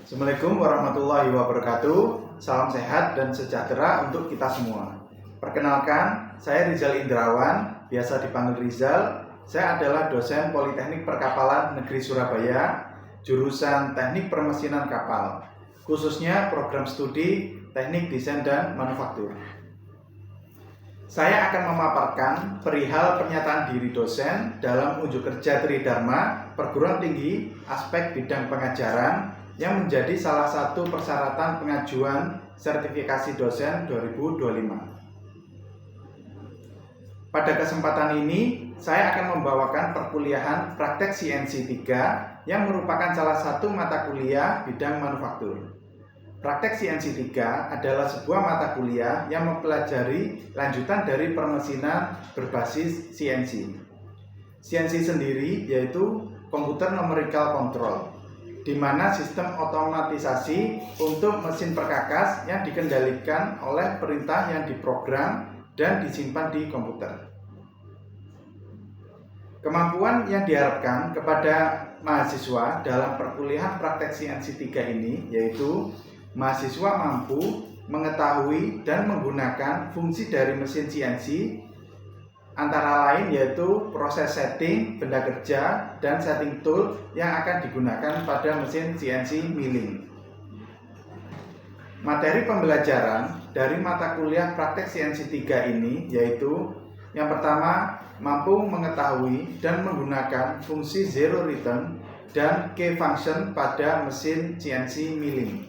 Assalamualaikum warahmatullahi wabarakatuh. Salam sehat dan sejahtera untuk kita semua. Perkenalkan, saya Rizal Indrawan, biasa dipanggil Rizal. Saya adalah dosen Politeknik Perkapalan Negeri Surabaya, jurusan Teknik Permesinan Kapal, khususnya program studi Teknik Desain dan Manufaktur. Saya akan memaparkan perihal pernyataan diri dosen dalam unjuk kerja Tridharma Perguruan Tinggi aspek bidang pengajaran yang menjadi salah satu persyaratan pengajuan sertifikasi dosen 2025. Pada kesempatan ini, saya akan membawakan perkuliahan praktek CNC 3 yang merupakan salah satu mata kuliah bidang manufaktur. Praktek CNC 3 adalah sebuah mata kuliah yang mempelajari lanjutan dari permesinan berbasis CNC. CNC sendiri yaitu Computer Numerical Control, di mana sistem otomatisasi untuk mesin perkakas yang dikendalikan oleh perintah yang diprogram dan disimpan di komputer. Kemampuan yang diharapkan kepada mahasiswa dalam perkuliahan praktek CNC 3 ini yaitu mahasiswa mampu mengetahui dan menggunakan fungsi dari mesin CNC antara lain yaitu proses setting benda kerja dan setting tool yang akan digunakan pada mesin CNC milling. Materi pembelajaran dari mata kuliah praktek CNC 3 ini yaitu yang pertama, mampu mengetahui dan menggunakan fungsi zero return dan key function pada mesin CNC milling.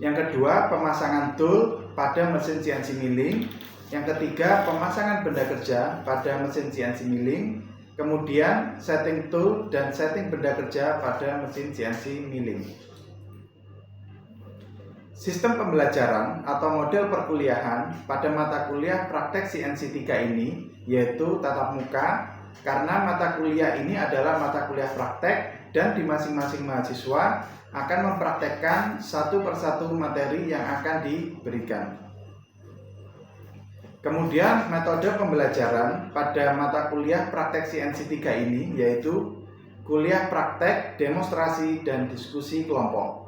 Yang kedua, pemasangan tool pada mesin CNC milling. Yang ketiga, pemasangan benda kerja pada mesin CNC milling. Kemudian, setting tool dan setting benda kerja pada mesin CNC milling. Sistem pembelajaran atau model perkuliahan pada mata kuliah praktek CNC 3 ini yaitu tatap muka, karena mata kuliah ini adalah mata kuliah praktek dan di masing-masing mahasiswa akan mempraktekkan satu persatu materi yang akan diberikan. Kemudian metode pembelajaran pada mata kuliah praktek CNC 3 ini yaitu kuliah praktek, demonstrasi, dan diskusi kelompok.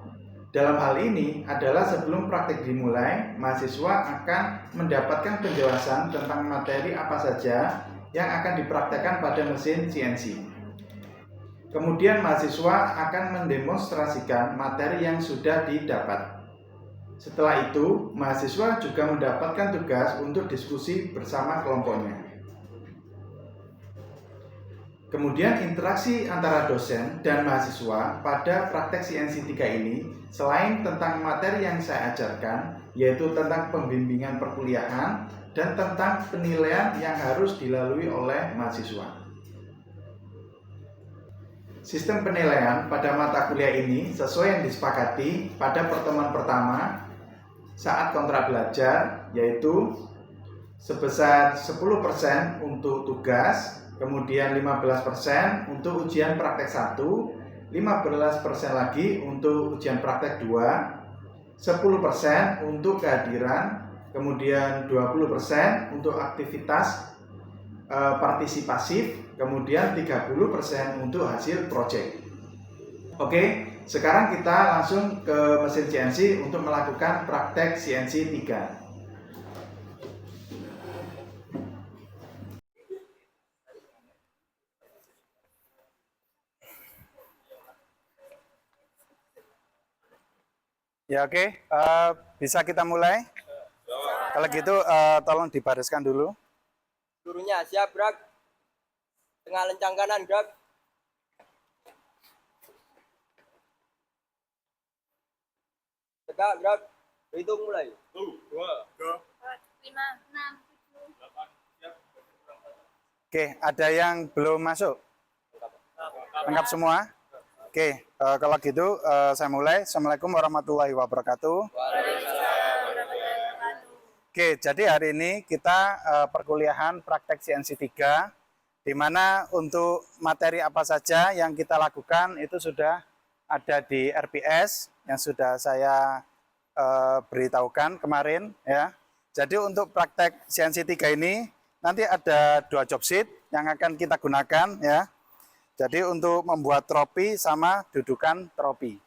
Dalam hal ini adalah sebelum praktek dimulai, mahasiswa akan mendapatkan penjelasan tentang materi apa saja yang akan dipraktekkan pada mesin CNC. Kemudian mahasiswa akan mendemonstrasikan materi yang sudah didapat. Setelah itu, mahasiswa juga mendapatkan tugas untuk diskusi bersama kelompoknya. Kemudian interaksi antara dosen dan mahasiswa pada praktek CNC 3 ini, selain tentang materi yang saya ajarkan, yaitu tentang pembimbingan perkuliahan dan tentang penilaian yang harus dilalui oleh mahasiswa. Sistem penilaian pada mata kuliah ini sesuai yang disepakati pada pertemuan pertama saat kontrak belajar, yaitu sebesar 10% untuk tugas, kemudian 15% untuk ujian praktek 1, 15% lagi untuk ujian praktek 2, 10% untuk kehadiran, kemudian 20% untuk aktivitas partisipasif, kemudian 30% untuk hasil proyek. Oke, sekarang kita langsung ke mesin CNC untuk melakukan praktek CNC 3. Ya oke, bisa kita mulai? Kalau gitu tolong dibariskan dulu. Gurunya siap, gerak. Tengah lencang kanan, gerak. Tegak, gerak. Hitung mulai. 1, 2, 3, 5, 6, 7. 8, siap. Oke, ada yang belum masuk? Lengkap semua? Oke, kalau gitu saya mulai. Assalamualaikum warahmatullahi wabarakatuh. Oke, jadi hari ini kita perkuliahan praktek CNC 3, di mana untuk materi apa saja yang kita lakukan itu sudah ada di RPS yang sudah saya beritahukan kemarin ya. Jadi untuk praktek CNC 3 ini nanti ada 2 job sheet yang akan kita gunakan ya. Jadi untuk membuat tropi sama dudukan tropi.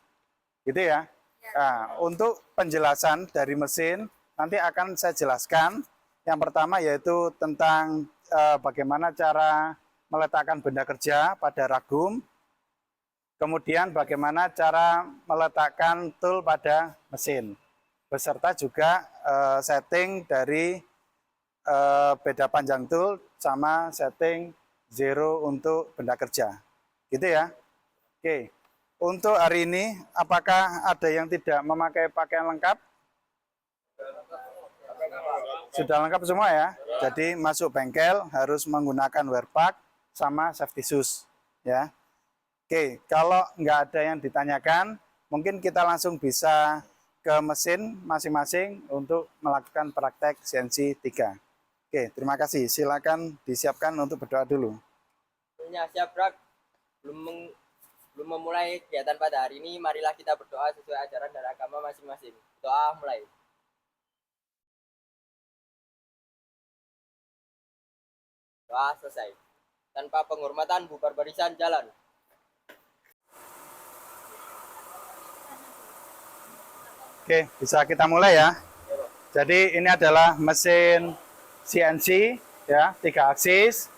gitu ya. Nah, untuk penjelasan dari mesin nanti akan saya jelaskan. Yang pertama yaitu tentang bagaimana cara meletakkan benda kerja pada ragum, kemudian bagaimana cara meletakkan tool pada mesin, beserta juga setting dari beda panjang tool sama setting zero untuk benda kerja, gitu ya. Oke, untuk hari ini apakah ada yang tidak memakai pakaian lengkap? Sudah lengkap semua ya. Jadi masuk bengkel harus menggunakan wear pack sama safety shoes ya. Oke, kalau nggak ada yang ditanyakan, mungkin kita langsung bisa ke mesin masing-masing untuk melakukan praktek CNC 3. Oke, terima kasih. Silakan disiapkan untuk berdoa dulu. Ya, siap, Brak. Belum memulai kegiatan pada hari ini, marilah kita berdoa sesuai ajaran dan agama masing-masing. Doa mulai. Doa selesai. Tanpa penghormatan, bubar barisan, jalan. Oke, bisa kita mulai ya. Jadi ini adalah mesin CNC ya, 3 aksis.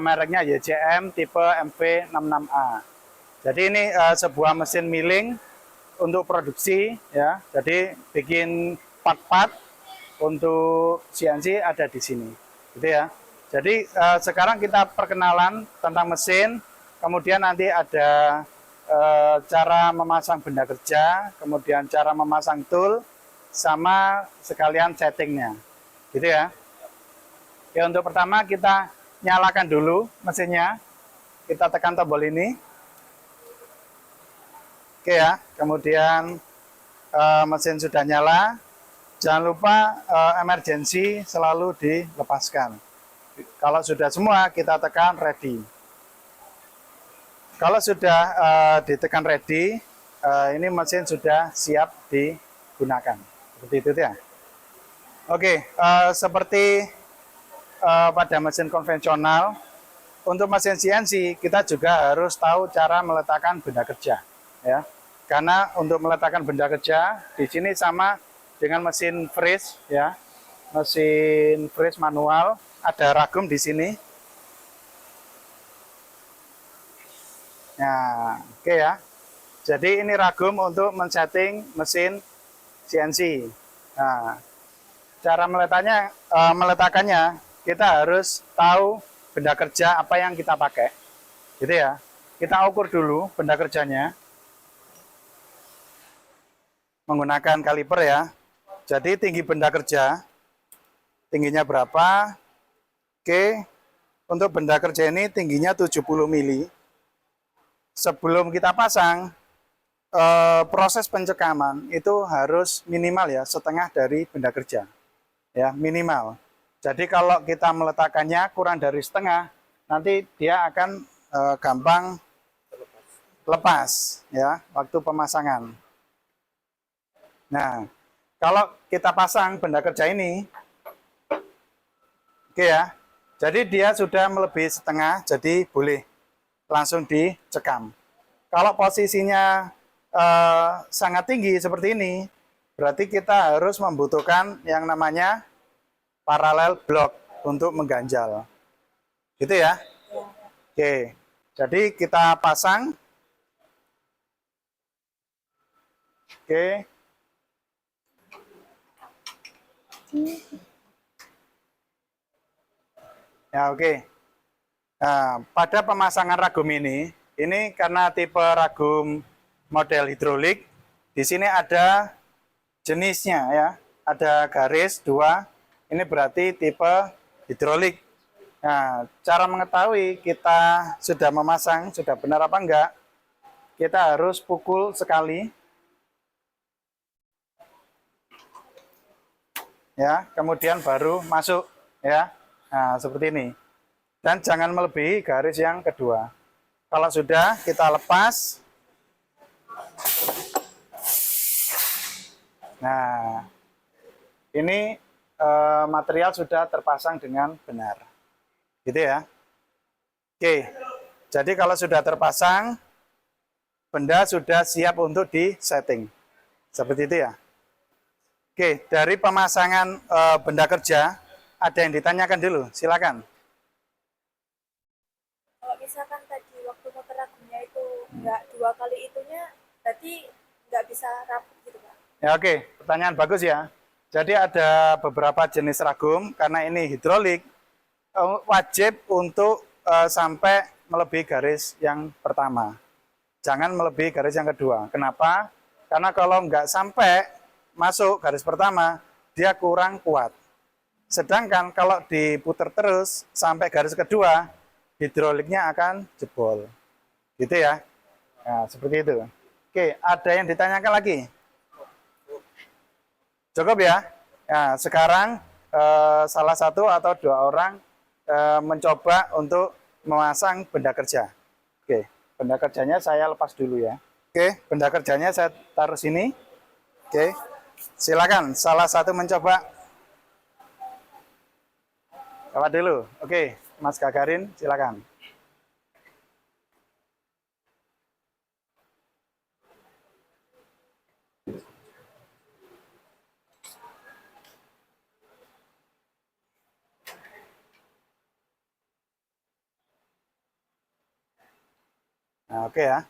Mereknya YJM tipe MV66A. Jadi ini sebuah mesin milling untuk produksi ya. Jadi bikin part-part untuk CNC ada di sini. Gitu ya. Jadi sekarang kita perkenalan tentang mesin, kemudian nanti ada cara memasang benda kerja, kemudian cara memasang tool, sama sekalian settingnya, gitu ya. Oke, untuk pertama kita nyalakan dulu mesinnya, kita tekan tombol ini. Oke ya, kemudian mesin sudah nyala, jangan lupa emergency selalu dilepaskan. Kalau sudah semua, kita tekan ready. Kalau sudah ditekan ready, ini mesin sudah siap digunakan. Seperti itu ya. Oke, seperti pada mesin konvensional, untuk mesin CNC kita juga harus tahu cara meletakkan benda kerja. Ya. Karena untuk meletakkan benda kerja, di sini sama dengan mesin freeze, ya. Mesin freeze manual, ada ragum di sini. Nah, oke ya. Jadi ini ragum untuk men-setting mesin CNC. Nah, cara meletakkannya kita harus tahu benda kerja apa yang kita pakai, gitu ya. Kita ukur dulu benda kerjanya menggunakan kaliper ya. Jadi tinggi benda kerja, tingginya berapa? Oke, untuk benda kerja ini tingginya 70 mili. Sebelum kita pasang, proses pencekaman itu harus minimal ya, setengah dari benda kerja. Ya, minimal. Jadi kalau kita meletakkannya kurang dari setengah, nanti dia akan gampang lepas ya waktu pemasangan. Nah, kalau kita pasang benda kerja ini, oke ya, jadi dia sudah melebihi setengah, jadi boleh langsung dicekam. Kalau posisinya sangat tinggi seperti ini, berarti kita harus membutuhkan yang namanya paralel blok untuk mengganjal. Gitu ya. Oke, jadi kita pasang. Oke. Ya, oke. Nah, pada pemasangan ragum ini karena tipe ragum model hidrolik, di sini ada jenisnya ya, ada garis 2, ini berarti tipe hidrolik. Nah, cara mengetahui kita sudah memasang, sudah benar apa enggak, kita harus pukul sekali. Ya, kemudian baru masuk ya. Nah, seperti ini. Dan jangan melebihi garis yang kedua. Kalau sudah, kita lepas. Nah, ini material sudah terpasang dengan benar. Gitu ya. Oke, jadi kalau sudah terpasang, benda sudah siap untuk di-setting. Seperti itu ya. Oke, dari pemasangan benda kerja, ada yang ditanyakan dulu, silakan. Kalau misalkan tadi waktu muter ragumnya itu nggak 2 kali itunya, berarti nggak bisa rapuh gitu Pak? Ya oke, pertanyaan bagus ya. Jadi ada beberapa jenis ragum, karena ini hidrolik, wajib untuk sampai melebihi garis yang pertama. Jangan melebihi garis yang kedua. Kenapa? Karena kalau nggak sampai masuk garis pertama, dia kurang kuat. Sedangkan kalau diputar terus sampai garis kedua, hidroliknya akan jebol. Gitu ya. Nah, seperti itu. Oke, ada yang ditanyakan lagi? Cukup ya? Nah, sekarang salah satu atau 2 orang mencoba untuk memasang benda kerja. Oke, benda kerjanya saya lepas dulu ya. Oke, benda kerjanya saya taruh sini. Oke, silakan salah satu mencoba. Coba dulu. Oke, Mas Gagarin, silakan. Nah, oke ya.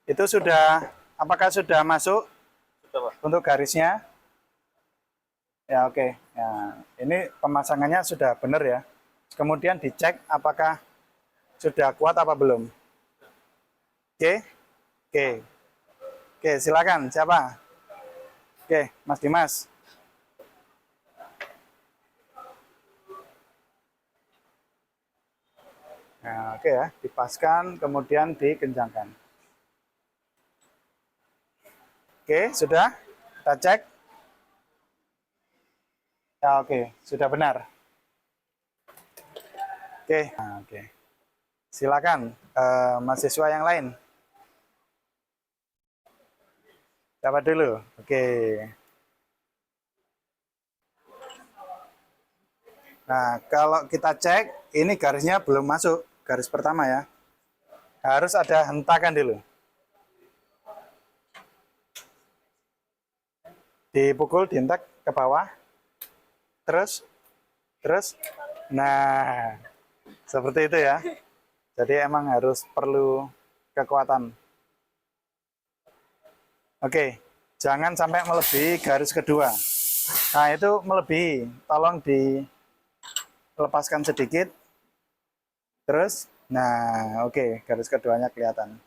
Itu sudah, apakah sudah masuk untuk garisnya? Ya oke. Ya, ini pemasangannya sudah benar ya. Kemudian dicek apakah sudah kuat apa belum. Oke. Oke. Oke, silakan. Siapa? Oke, Mas Dimas. Nah, oke ya, dipaskan, kemudian dikencangkan. Oke, sudah? Kita cek. Ya, oke, sudah benar. Oke, nah, oke. Silakan, mahasiswa yang lain. Siapa dulu? Oke. Nah, kalau kita cek, ini garisnya belum masuk. Garis pertama ya. Harus ada hentakan dulu. Dipukul, dientak ke bawah. Terus. Nah, seperti itu ya. Jadi emang harus perlu kekuatan. Oke, jangan sampai melebihi garis kedua. Nah, itu melebihi. Tolong dilepaskan sedikit. Terus, nah oke, garis keduanya kelihatan.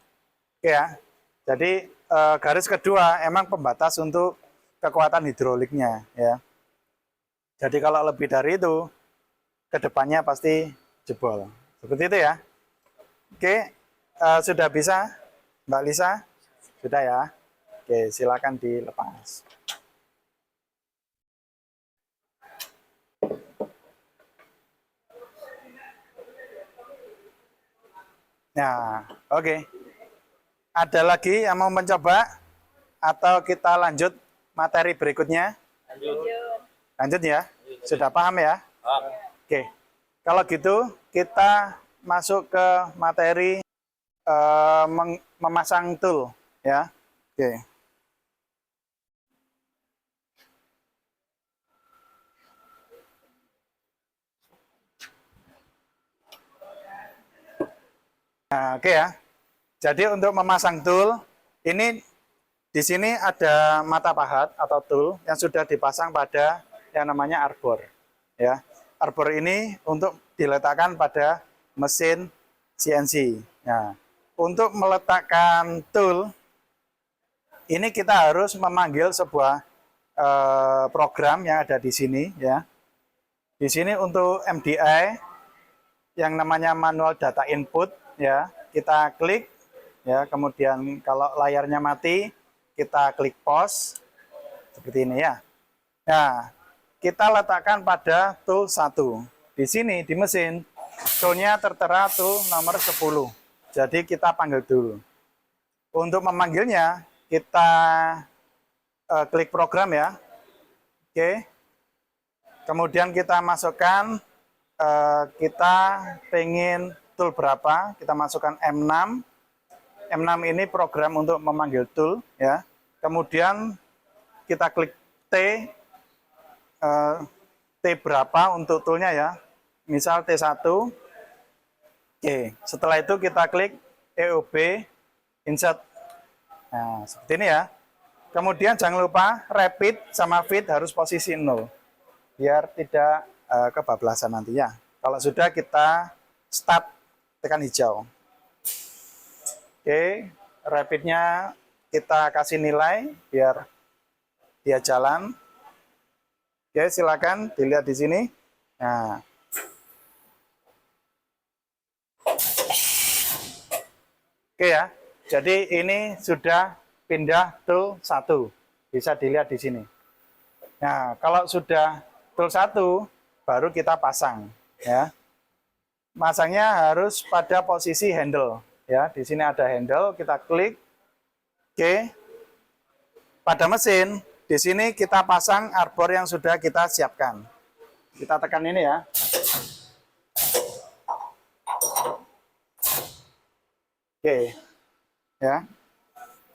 Oke ya, jadi garis kedua emang pembatas untuk kekuatan hidroliknya ya. Jadi kalau lebih dari itu, kedepannya pasti jebol. Seperti itu ya. Oke, sudah bisa Mbak Lisa? Sudah ya. Oke, silakan dilepas. Nah, oke. Ada lagi yang mau mencoba? Atau kita lanjut materi berikutnya? Lanjut ya? Sudah paham ya? Oke. Kalau gitu, kita masuk ke materi memasang tool. Ya. Oke. Nah, oke ya. Jadi untuk memasang tool, ini di sini ada mata pahat atau tool yang sudah dipasang pada yang namanya arbor. Ya, arbor ini untuk diletakkan pada mesin CNC. Nah, untuk meletakkan tool, ini kita harus memanggil sebuah program yang ada di sini. Ya, di sini untuk MDI yang namanya manual data input. Ya, kita klik ya, kemudian kalau layarnya mati kita klik pause seperti ini ya. Nah, kita letakkan pada tool 1. Di sini di mesin toolnya tertera tool nomor 10. Jadi kita panggil dulu. Untuk memanggilnya kita klik program ya. Oke. Kemudian kita masukkan kita pengen tool berapa, kita masukkan M6. M6 ini program untuk memanggil tool ya. Kemudian kita klik T, T berapa untuk toolnya ya. Misal T1. Oke, setelah itu kita klik EOB, insert. Nah, seperti ini ya. Kemudian jangan lupa rapid sama feed harus posisi 0. Biar tidak kebablasan nantinya. Kalau sudah kita start, tekan hijau. Oke, rapidnya kita kasih nilai biar dia jalan. Oke, silakan dilihat di sini. Nah, oke ya. Jadi ini sudah pindah tool 1. Bisa dilihat di sini. Nah, kalau sudah tool 1 baru kita pasang ya. Masangnya harus pada posisi handle ya. Di sini ada handle, kita klik. Oke. Pada mesin, di sini kita pasang arbor yang sudah kita siapkan. Kita tekan ini ya. Oke. Ya.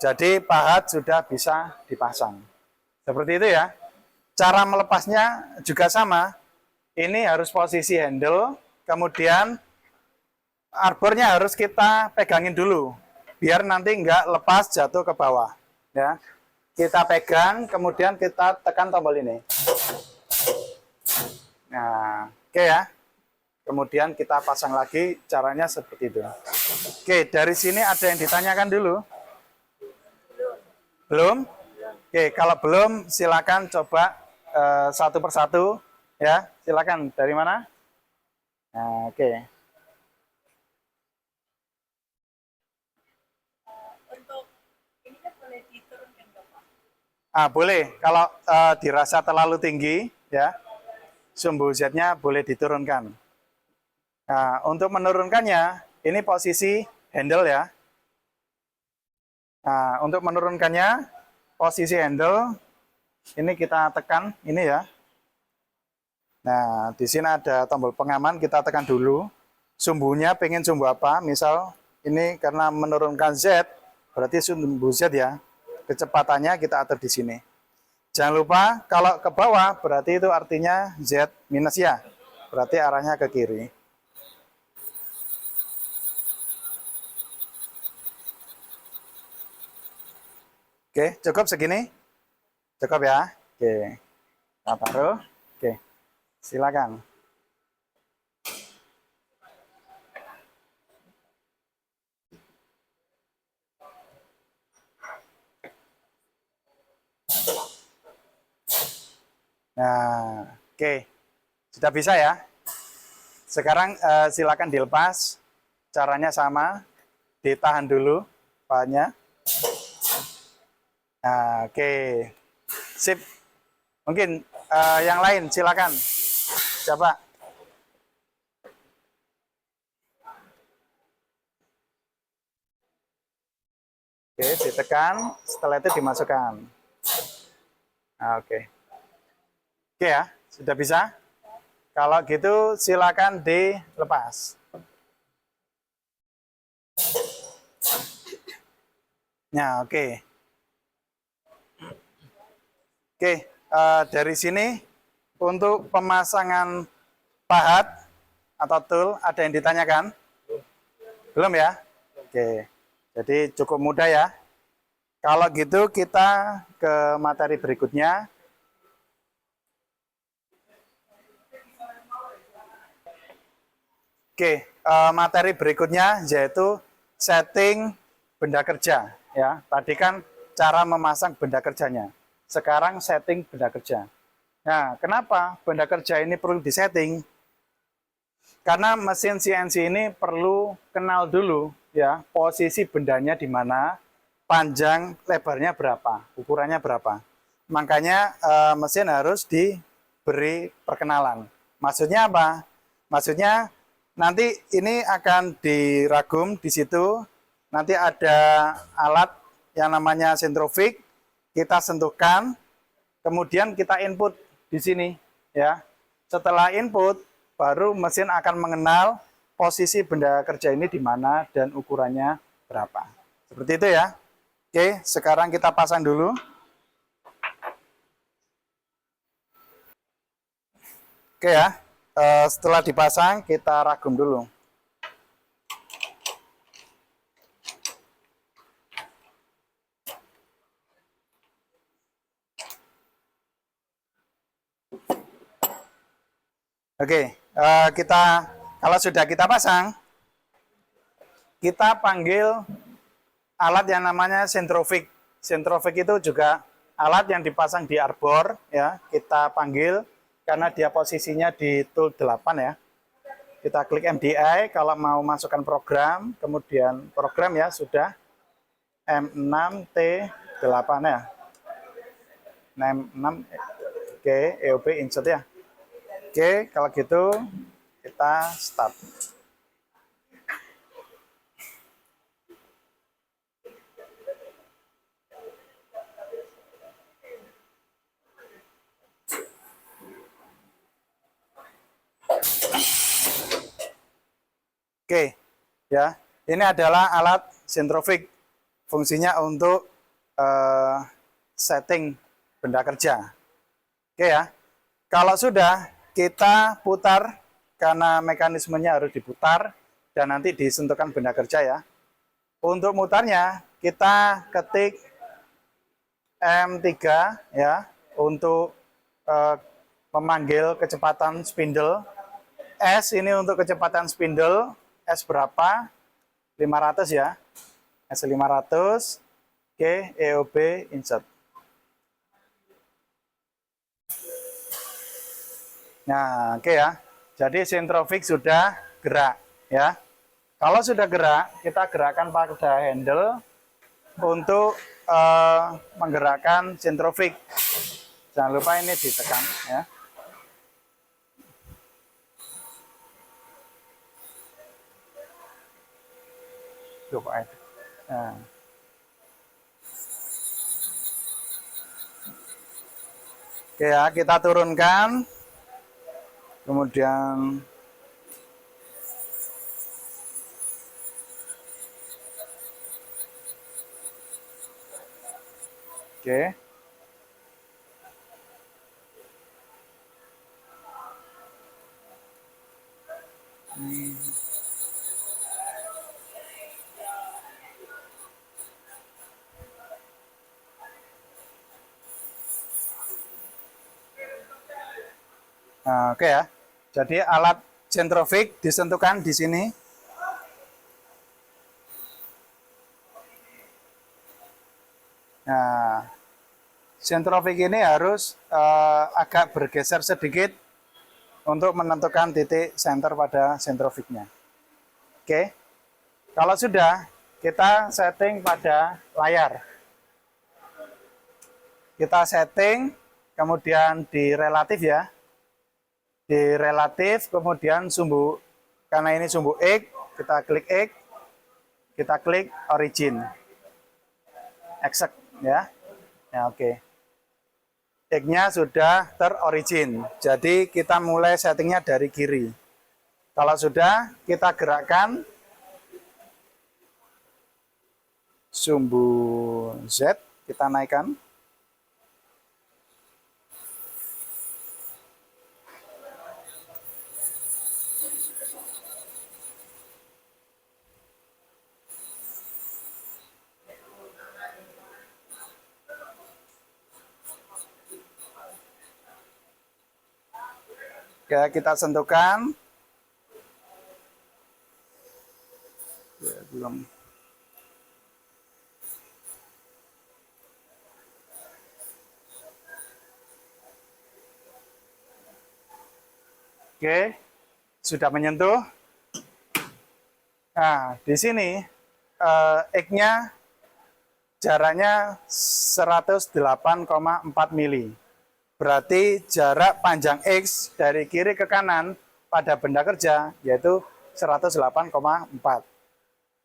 Jadi pahat sudah bisa dipasang. Seperti itu ya. Cara melepasnya juga sama. Ini harus posisi handle, kemudian arbornya harus kita pegangin dulu, biar nanti nggak lepas jatuh ke bawah. Ya, kita pegang, kemudian kita tekan tombol ini. Nah, oke ya. Kemudian kita pasang lagi, caranya seperti itu. Oke, dari sini ada yang ditanyakan dulu? Belum? Oke, kalau belum silakan coba satu persatu. Ya, silakan. Dari mana? Nah, oke. Untuk ini kan boleh diturunkan Bapak. Boleh. Kalau dirasa terlalu tinggi, ya, sumbu Z-nya boleh diturunkan. Nah, untuk menurunkannya, ini posisi handle ya. Nah, untuk menurunkannya, posisi handle, ini kita tekan, ini ya. Nah, di sini ada tombol pengaman, kita tekan dulu. Sumbunya pengen sumbu apa? Misal ini karena menurunkan Z, berarti sumbu Z ya. Kecepatannya kita atur di sini. Jangan lupa kalau ke bawah berarti itu artinya Z minus ya. Berarti arahnya ke kiri. Oke, cukup segini? Cukup ya? Oke. Kita taruh. Oke. Silakan. Nah, oke. Sudah bisa ya? Sekarang silakan dilepas. Caranya sama. Ditahan dulu bahannya. Nah, oke. Sip. Mungkin yang lain silakan. Coba. Oke, ditekan, setelah itu dimasukkan. Nah, oke. Oke ya, sudah bisa? Kalau gitu silakan dilepas. Nah, oke. Oke, dari sini untuk pemasangan pahat atau tool ada yang ditanyakan? Belum ya? Oke, jadi cukup mudah ya. Kalau gitu kita ke materi berikutnya. Oke, materi berikutnya yaitu setting benda kerja. Ya, tadi kan cara memasang benda kerjanya. Sekarang setting benda kerja. Nah, kenapa benda kerja ini perlu disetting? Karena mesin CNC ini perlu kenal dulu ya posisi bendanya di mana, panjang lebarnya berapa, ukurannya berapa. Makanya mesin harus diberi perkenalan. Maksudnya apa? Maksudnya nanti ini akan diragum di situ. Nanti ada alat yang namanya sentrofik, kita sentuhkan, kemudian kita input di sini ya. Setelah input baru mesin akan mengenal posisi benda kerja ini di mana dan ukurannya berapa. Seperti itu ya. Oke, sekarang kita pasang dulu. Oke ya, setelah dipasang kita ragum dulu. Oke, kalau sudah kita pasang, kita panggil alat yang namanya sentrofik. Sentrofik itu juga alat yang dipasang di arbor ya. Kita panggil karena dia posisinya di tool 8 ya. Kita klik MDI kalau mau masukkan program, kemudian program ya sudah M6T8 ya. M6 oke, EOB insert ya. Oke, kalau gitu kita start. Oke, ya, ini adalah alat sentrofik. Fungsinya untuk setting benda kerja. Oke ya, kalau sudah kita putar karena mekanismenya harus diputar dan nanti disentuhkan benda kerja ya. Untuk mutarnya kita ketik M3 ya untuk memanggil kecepatan spindle. S ini untuk kecepatan spindle. S berapa? 500 ya. S 500. Oke, EOB insert. Nah, oke ya. Jadi sentrofik sudah gerak ya. Kalau sudah gerak, kita gerakkan pada handle untuk menggerakkan sentrofik. Jangan lupa ini ditekan ya. Coba itu. Nah. Oke ya, kita turunkan. Kemudian oke. Nah, oke ya. Jadi alat sentrofik disentuhkan di sini. Nah, sentrofik ini harus agak bergeser sedikit untuk menentukan titik center pada sentrofiknya. Oke. Kalau sudah, kita setting pada layar. Kita setting, kemudian di relatif ya. Di relatif, kemudian sumbu, karena ini sumbu X, kita klik X, kita klik origin, exact ya, ya oke. X-nya sudah terorigin, jadi kita mulai settingnya dari kiri. Kalau sudah, kita gerakkan sumbu Z, kita naikkan. Ya, kita sentuhkan. Ya, belum. Oke, sudah menyentuh. Nah, di sini X-nya jaraknya 108,4 mili. Berarti jarak panjang X dari kiri ke kanan pada benda kerja yaitu 108,4.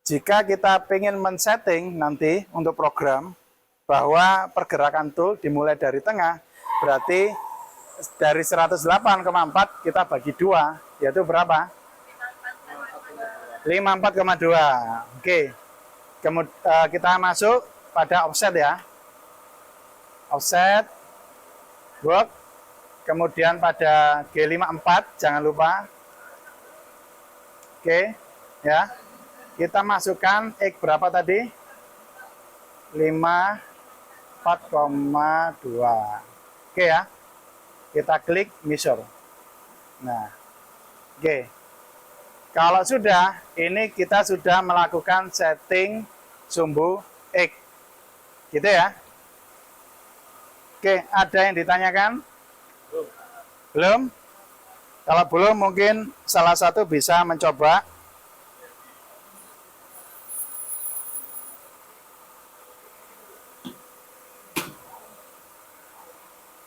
Jika kita ingin men-setting nanti untuk program bahwa pergerakan tool dimulai dari tengah, berarti dari 108,4 kita bagi 2, yaitu berapa? 54,2. Oke. Kemudian kita masuk pada offset ya. Offset, work, kemudian pada G54 jangan lupa. Oke, ya. Kita masukkan X berapa tadi? 54,2. Oke ya. Kita klik measure. Nah, oke. Kalau sudah, ini kita sudah melakukan setting sumbu X. Gitu ya. Oke, ada yang ditanyakan? Belum? Kalau belum, mungkin salah satu bisa mencoba.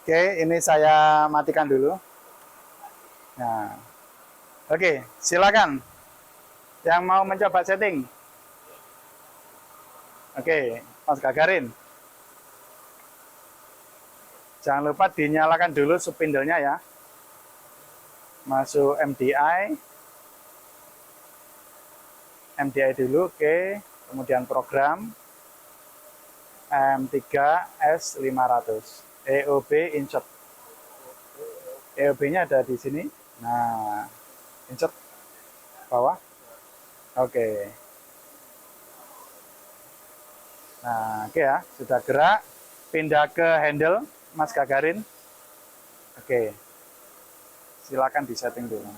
Oke, ini saya matikan dulu. Nah, oke, silakan. Yang mau mencoba setting. Oke, Mas Gagarin. Jangan lupa dinyalakan dulu spindle-nya ya. Masuk MDI. MDI dulu, oke. Kemudian program. M3S500. EOB insert. EOB-nya ada di sini. Nah, insert bawah. Oke. Nah, oke ya, sudah gerak. Pindah ke handle, Mas Gagarin. Oke. Silakan disetting dulu.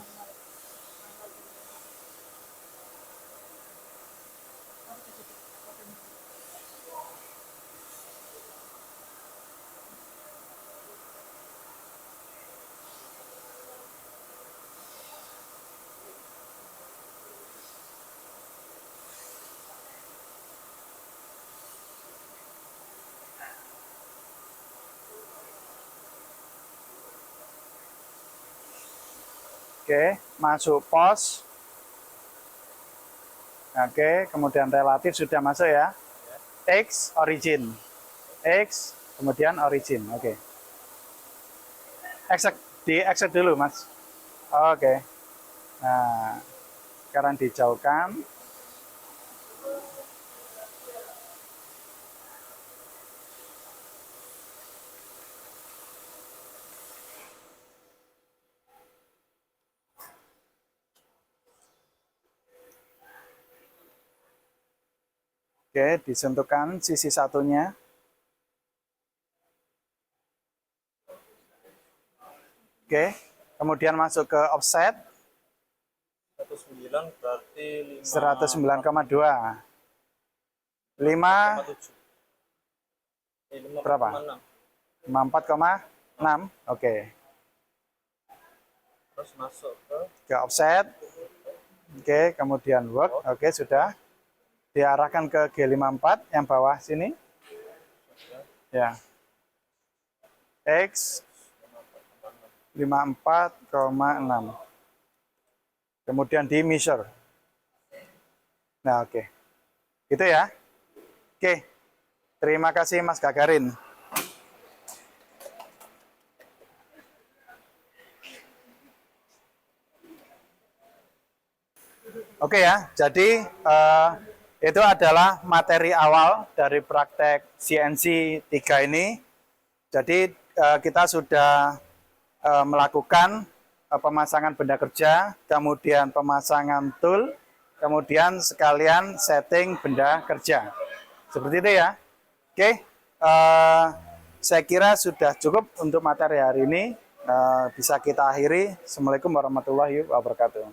Oke, masuk pos. Oke, kemudian relatif sudah masuk ya. X, origin. X, kemudian origin. Oke. Di exit dulu, Mas. Oke. Nah, sekarang dijauhkan. Oke, disentuhkan sisi satunya. Oke, kemudian masuk ke offset. 109 berarti 109,2. 5 berapa? 54,6. Oke. Terus masuk Ke offset. Oke, kemudian work. Oke, sudah. Diarahkan ke G54 yang bawah sini. Ya. X 54,6. Kemudian di measure. Nah, oke. Gitu ya. Oke. Terima kasih Mas Gagarin. Oke ya. Jadi itu adalah materi awal dari praktek CNC 3 ini. Jadi kita sudah melakukan pemasangan benda kerja, kemudian pemasangan tool, kemudian sekalian setting benda kerja. Seperti itu ya. Oke, saya kira sudah cukup untuk materi hari ini. Bisa kita akhiri. Assalamualaikum warahmatullahi wabarakatuh.